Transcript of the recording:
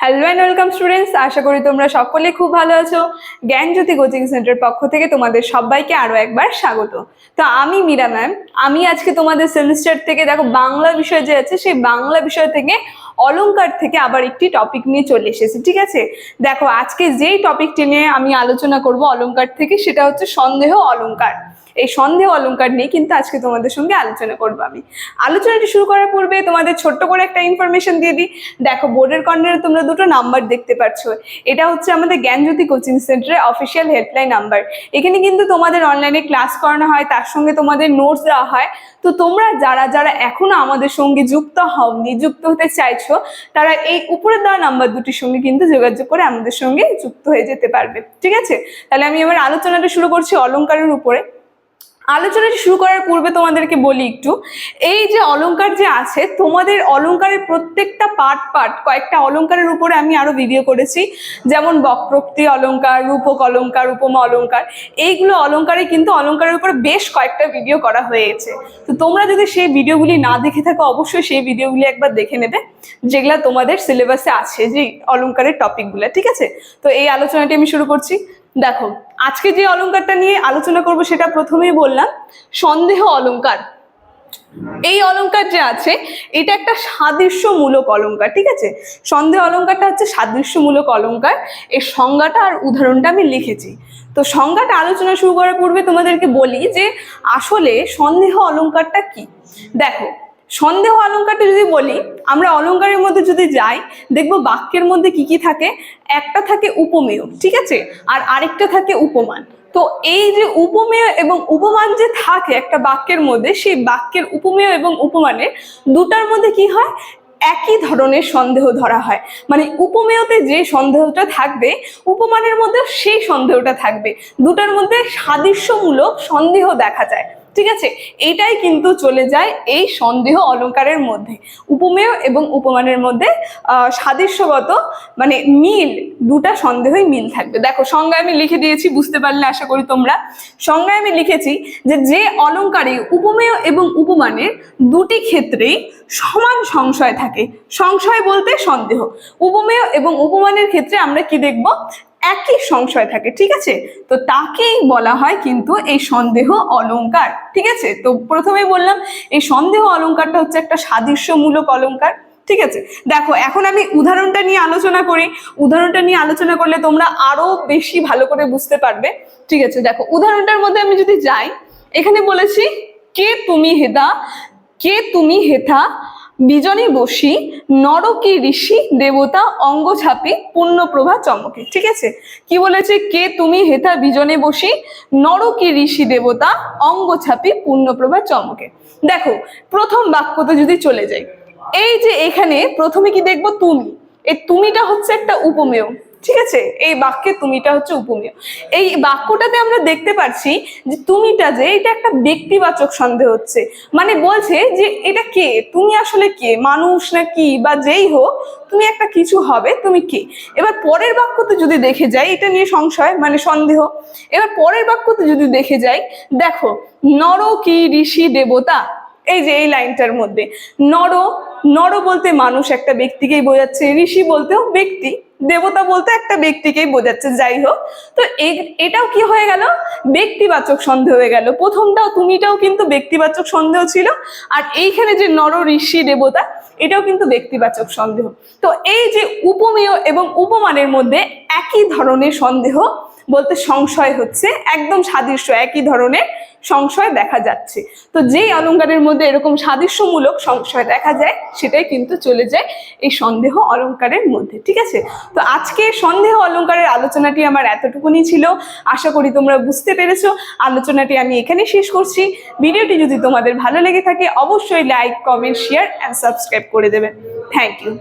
Hello and welcome students, আশা করি তোমরা সকলে খুব ভালো আছো। জ্ঞানজ্যোতি কোচিং সেন্টার পক্ষ থেকে তোমাদের সবাইকে আরো একবার স্বাগত। তো আমি মীরা ম্যাম, আমি আজকে তোমাদের সেমিস্টার থেকে দেখো বাংলা বিষয় যে আছে সেই বাংলা বিষয় থেকে অলংকার থেকে আবার একটি টপিক নিয়ে চলে এসেছি। ঠিক আছে, দেখো আজকে যেই টপিকটি নিয়ে আমি আলোচনা করব অলংকার থেকে সেটা হচ্ছে সন্দেহ অলংকার। এই সন্দেহ অলংকার নিয়ে কিন্তু আজকে তোমাদের সঙ্গে আলোচনা করবো। আমি আলোচনাটি শুরু করার পূর্বে তোমাদের ছোট্ট করে একটা ইনফরমেশন দিয়ে দিই। দেখো বোর্ডের কর্নারে তোমরা দুটো নাম্বার দেখতে পাচ্ছ, এটা হচ্ছে আমাদের জ্ঞানজ্যোতি কোচিং সেন্টারের অফিসিয়াল হেল্পলাইন নাম্বার। এখানে কিন্তু তোমাদের অনলাইনে ক্লাস করানো হয়, তার সঙ্গে তোমাদের নোটস দেওয়া হয়। তো তোমরা যারা যারা এখনো আমাদের সঙ্গে যুক্ত হওনি, যুক্ত হতে চাইছো, তারা এই উপরে দেওয়া নাম্বার দুটির সঙ্গে কিন্তু যোগাযোগ করে আমাদের সঙ্গে যুক্ত হয়ে যেতে পারবে। ঠিক আছে, তাহলে আমি এবার আলোচনাটা শুরু করছি অলংকারের উপরে। আলোচনাটি শুরু করার পূর্বে তোমাদেরকে বলি একটু, এই যে অলংকার যে আছে, তোমাদের অলংকারের প্রত্যেকটা পার্ট কয়েকটা অলংকারের উপরে আমি আরো ভিডিও করেছি, যেমন বক্রোক্তি অলংকার, রূপক অলংকার, উপমা অলংকার। এইগুলো অলংকারে কিন্তু অলংকারের উপরে বেশ কয়েকটা ভিডিও করা হয়েছে। তো তোমরা যদি সেই ভিডিওগুলি না দেখে থাকো, অবশ্যই সেই ভিডিওগুলি একবার দেখে নেবে, যেগুলা তোমাদের সিলেবাসে আছে যে অলংকারের টপিকগুলো। ঠিক আছে, তো এই আলোচনাটি আমি শুরু করছি। দেখো আজকে যে অলংকারটা নিয়ে আলোচনা করব সেটা প্রথমেই বললাম সন্দেহ অলংকার। এই অলংকার যে আছে এটা একটা সাদৃশ্যমূলক অলংকার। ঠিক আছে, সন্দেহ অলংকারটা হচ্ছে সাদৃশ্যমূলক অলংকার। এর সংজ্ঞাটা আর উদাহরণটা আমি লিখেছি। তো সংজ্ঞাটা আলোচনা শুরু করার পূর্বে তোমাদেরকে বলি যে আসলে সন্দেহ অলংকারটা কি। দেখো সন্দেহ অলংকারটা যদি বলি, আমরা অলংকারের মধ্যে যদি যাই, দেখবো বাক্যের মধ্যে কি কি থাকে। একটা থাকে উপমেয়, ঠিক আছে, আর আরেকটা থাকে উপমান। তো এই যে উপমেয় এবং উপমান যে থাকে একটা বাক্যের মধ্যে, সেই বাক্যের উপমেয় এবং উপমানের দুটার মধ্যে কি হয়, একই ধরনের সন্দেহ ধরা হয়। মানে উপমেয়তে যে সন্দেহটা থাকবে, উপমানের মধ্যে সেই সন্দেহটা থাকবে। দুটার মধ্যে সাদৃশ্যমূলক সন্দেহ দেখা যায়। ঠিক আছে, এইটাই কিন্তু চলে যায় এই সন্দেহ অলংকারের মধ্যে। উপমেয় এবং উপমানের মধ্যে সাদৃশ্যগত মানে মিল, দুটা সন্দেহই মিল থাকবে। দেখো সংজ্ঞায় আমি লিখে দিয়েছি, বুঝতে পারলে আশা করি তোমরা। সংজ্ঞায় আমি লিখেছি যে অলংকারে উপমেয় এবং উপমানের দুটি ক্ষেত্রেই সমান সংশয় থাকে। সংশয় বলতে সন্দেহ। উপমেয় এবং উপমানের ক্ষেত্রে আমরা কি দেখব, একই সংশয় থাকে। ঠিক আছে, তো তাকেই বলা হয় কিন্তু এই সন্দেহ অলংকার। ঠিক আছে, তো প্রথমেই বললাম এই সন্দেহ অলংকারটা হচ্ছে একটা সাদৃশ্যমূলক অলংকার। ঠিক আছে, দেখো এখন আমি উদাহরণটা নিয়ে আলোচনা করি। উদাহরণটা নিয়ে আলোচনা করলে তোমরা আরো বেশি ভালো করে বুঝতে পারবে। ঠিক আছে, দেখো উদাহরণটার মধ্যে আমি যদি যাই, এখানে বলেছি কে তুমি হেদা, কে তুমি হেথা বিজনে বসি, নরকি ঋষি দেবতা অঙ্গ ছাপি পুণ্যপ্রভা চমকে। ঠিক আছে, কি বলেছে, কে তুমি হেথা বিজনে বসি, নরকি ঋষি দেবতা অঙ্গ ছাপি পুণ্যপ্রভা চমকে। দেখো প্রথম বাক্যতে যদি চলে যাই, এই যে এখানে প্রথমে কি দেখবো, তুমি। এই তুমিটা হচ্ছে একটা উপমেয়। ঠিক আছে, এই বাক্যে তুমিটা হচ্ছে উপমেয়। এই বাক্যটাতে আমরা দেখতে পাচ্ছি যে তুমিটা যে এটা একটা ব্যক্তিবাচক সন্দেহ হচ্ছে। মানে বলছে যে এটা কে, তুমি আসলে কে, মানুষ না কি বা যেই হোক, তুমি একটা কিছু হবে, তুমি কে। এবার পরের বাক্যতে যদি দেখে যাই, এটা নিয়ে সংশয় মানে সন্দেহ। এবার পরের বাক্যতে যদি দেখে যাই, দেখো নর কি ঋষি দেবতা, এই যে এই লাইনটার মধ্যে নর, নর বলতে মানুষ, একটা ব্যক্তিকেই বোঝাচ্ছে। ঋষি বলতেও ব্যক্তি, দেবতা বলতে একটা ব্যক্তিকেই বোঝাচ্ছে। যাই হোক, তো এটাও কি হয়ে গেল, ব্যক্তিবাচক সন্দেহ হয়ে গেল। প্রথমটাও তুমিটাও কিন্তু ব্যক্তিবাচক সন্দেহ ছিল, আর এইখানে যে নর ঋষি দেবতা, এটাও কিন্তু ব্যক্তিবাচক সন্দেহ। তো এই যে উপমেয় এবং উপমানের মধ্যে একই ধরনের সন্দেহ বলতে সংশয় হচ্ছে, একদম সাদৃশ্য একই ধরনের সংশয় দেখা যাচ্ছে। তো যেই অলংকারের মধ্যে এরকম সাদৃশ্যমূলক সংশয় দেখা যায়, সেটাই কিন্তু চলে যায় এই সন্দেহ অলংকারের মধ্যে। ঠিক আছে, তো আজকে সন্দেহ অলংকারের আলোচনাটি আমার এতটুকুনি ছিল। আশা করি তোমরা বুঝতে পেরেছো। আলোচনাটি আমি এখানে শেষ করছি। ভিডিওটি যদি তোমাদের ভালো লেগে থাকে, অবশ্যই like, comment, share and subscribe করে দেবেন। Thank you.